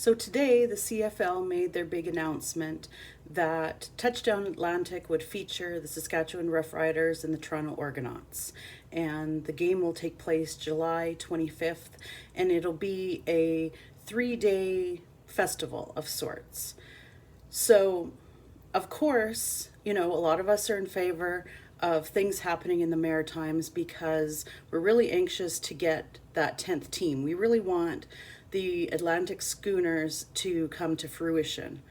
So today, the CFL made their big announcement that Touchdown Atlantic would feature the Saskatchewan Roughriders and the Toronto Argonauts. And the game will take place July 25th, and it'll be a 3-day festival of sorts. So, of course, a lot of us are in favor of things happening in the Maritimes because we're really anxious to get that 10th team. We really want the Atlantic schooners to come to fruition.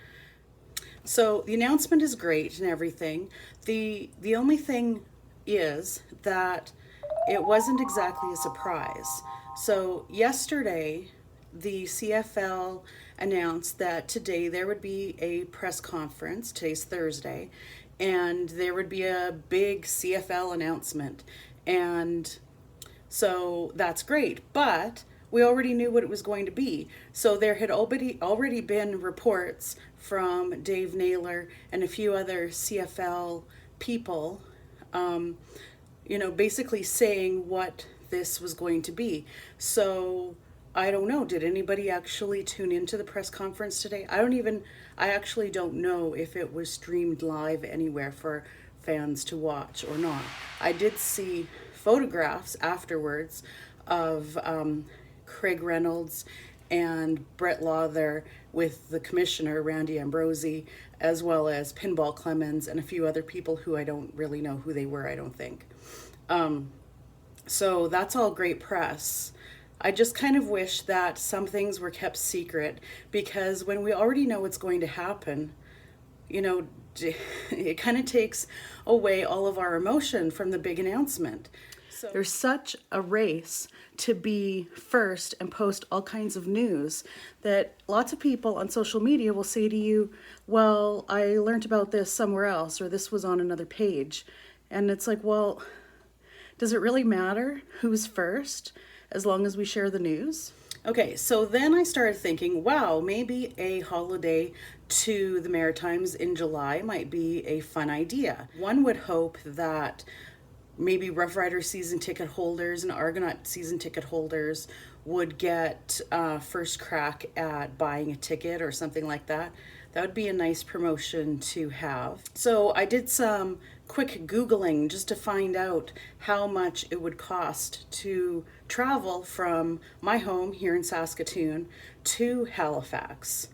So the announcement is great and everything. The only thing is that it wasn't exactly a surprise. So yesterday, the CFL announced that today there would be a press conference. Today's Thursday, and there would be a big CFL announcement. And so that's great, but we already knew what it was going to be. So there had already been reports from Dave Naylor and a few other CFL people, basically saying what this was going to be. So I don't know. Did anybody actually tune into the press conference today? I actually don't know if it was streamed live anywhere for fans to watch or not. I did see photographs afterwards of Craig Reynolds and Brett Lawther with the commissioner, Randy Ambrosi, as well as Pinball Clemens and a few other people who I don't really know who they were, I don't think. So that's all great press. I just kind of wish that some things were kept secret, because when we already know what's going to happen, it kind of takes away all of our emotion from the big announcement. So there's such a race to be first and post all kinds of news that lots of people on social media will say to you, well, I learned about this somewhere else, or this was on another page. And it's like, well, does it really matter who's first as long as we share the news? Okay, so then I started thinking, wow, maybe a holiday to the Maritimes in July might be a fun idea. One would hope that maybe Roughrider season ticket holders and Argonaut season ticket holders would get first crack at buying a ticket or something like that. That would be a nice promotion to have. So I did some quick Googling just to find out how much it would cost to travel from my home here in Saskatoon to Halifax.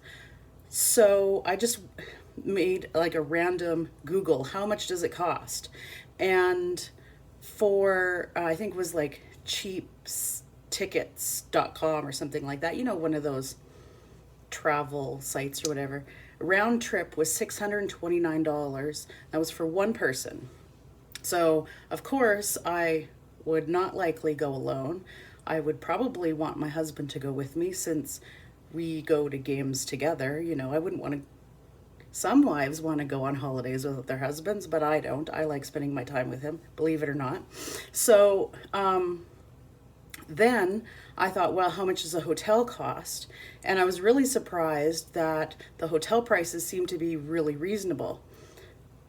So I just made like a random Google, how much does it cost? And for, I think it was like cheaptickets.com or something like that, one of those travel sites or whatever. Round trip was $629. That was for one person. So, of course, I would not likely go alone. I would probably want my husband to go with me since we go to games together. I wouldn't want to. Some wives want to go on holidays with their husbands, but I don't. I like spending my time with him, believe it or not. So, then I thought, well, how much does a hotel cost? And I was really surprised that the hotel prices seemed to be really reasonable.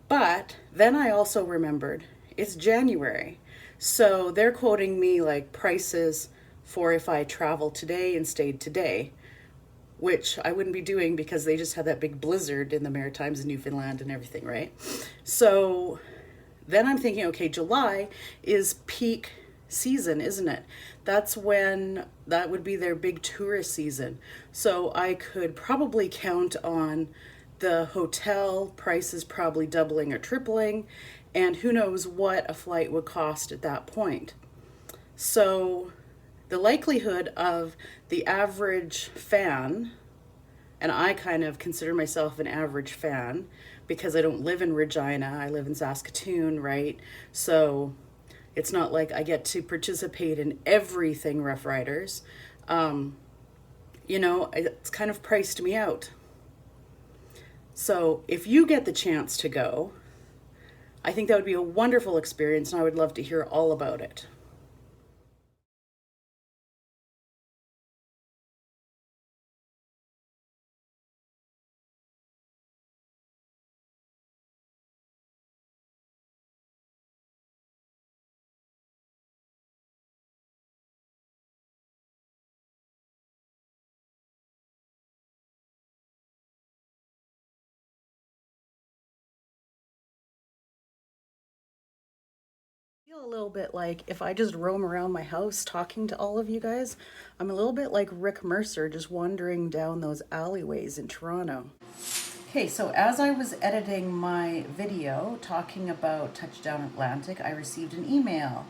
But then I also remembered it's January. So they're quoting me like prices for if I travel today and stayed today, which I wouldn't be doing because they just had that big blizzard in the Maritimes and Newfoundland and everything, right? So then I'm thinking, okay, July is peak season, isn't it? That's when that would be their big tourist season. So I could probably count on the hotel prices probably doubling or tripling, and who knows what a flight would cost at that point. So the likelihood of the average fan, and I kind of consider myself an average fan because I don't live in Regina, I live in Saskatoon, right? So it's not like I get to participate in everything Roughriders. It's kind of priced me out. So if you get the chance to go, I think that would be a wonderful experience, and I would love to hear all about it. Feel a little bit like if I just roam around my house talking to all of you guys, I'm a little bit like Rick Mercer just wandering down those alleyways in Toronto. Okay, so as I was editing my video talking about Touchdown Atlantic, I received an email.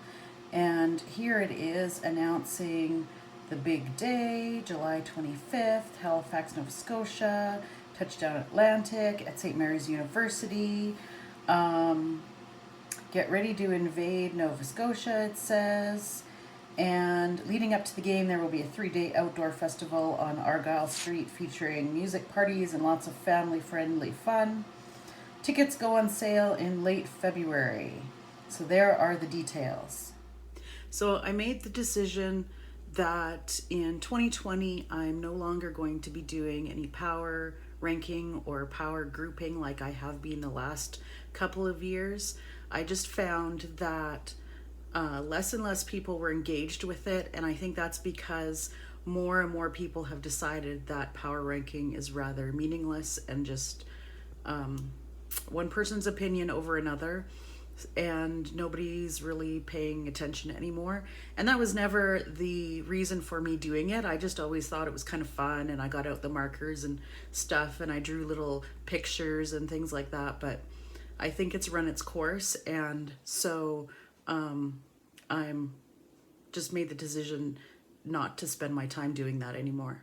And here it is announcing the big day, July 25th, Halifax, Nova Scotia, Touchdown Atlantic at St. Mary's University. Get ready to invade Nova Scotia, it says. And leading up to the game, there will be a 3-day outdoor festival on Argyle Street featuring music parties and lots of family-friendly fun. Tickets go on sale in late February. So there are the details. So I made the decision that in 2020, I'm no longer going to be doing any power ranking or power grouping like I have been the last couple of years. I just found that less and less people were engaged with it, and I think that's because more and more people have decided that power ranking is rather meaningless and just one person's opinion over another, and nobody's really paying attention anymore. And that was never the reason for me doing it. I just always thought it was kind of fun, and I got out the markers and stuff, and I drew little pictures and things like that, but I think it's run its course, and so I'm just made the decision not to spend my time doing that anymore.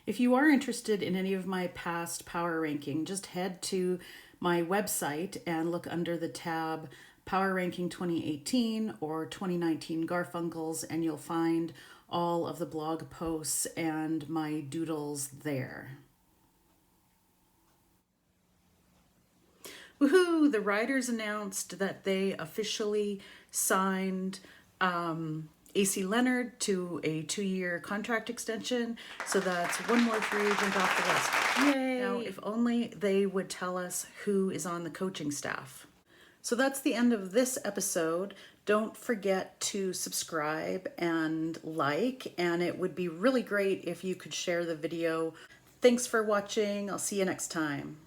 If you are interested in any of my past power ranking, just head to my website and look under the tab Power Ranking 2018 or 2019 Garfunkels, and you'll find all of the blog posts and my doodles there. Woohoo! The Riders announced that they officially signed AC Leonard to a 2-year contract extension. So that's one more free agent off the list. Yay! Now, if only they would tell us who is on the coaching staff. So that's the end of this episode. Don't forget to subscribe and like, and it would be really great if you could share the video. Thanks for watching. I'll see you next time.